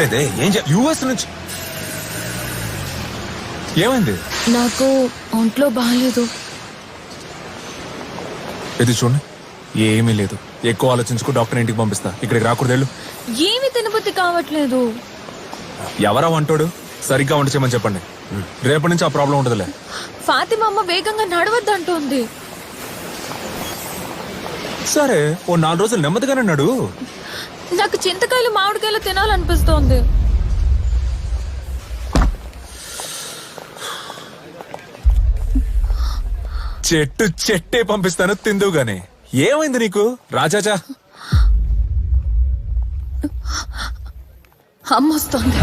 చెప్పలేదే యుఎస్ నుంచి ఏమైంది? నాకు ఒంట్లో బాగాలేదు. ఇది చూడండి, ఏమీ లేదు. ఎక్కువ ఆలోచించుకో, డాక్టర్ ఇంటికి పంపిస్తా. ఇక్కడికి రాకూడదు. ఏమి తినబుద్ధి కావట్లేదు. ఎవరా వంటోడు? సరిగ్గా వంట చేయమని చెప్పండి. రేపటి నుంచి ఆ ప్రాబ్లం ఉండదులే. ఫాతిమా అమ్మ వేగంగా నడవద్దంటోంది. సరే, ఓ 4 రోజులు నెమ్మదిగానే నడు. నాకు చింతకాయలు మామిడికాయలు తినాలనిపిస్తోంది. చెట్టే పంపిస్తాను, తిందుగానే. ఏమైంది నీకు రాజాజా? అమ్మొస్తోంది.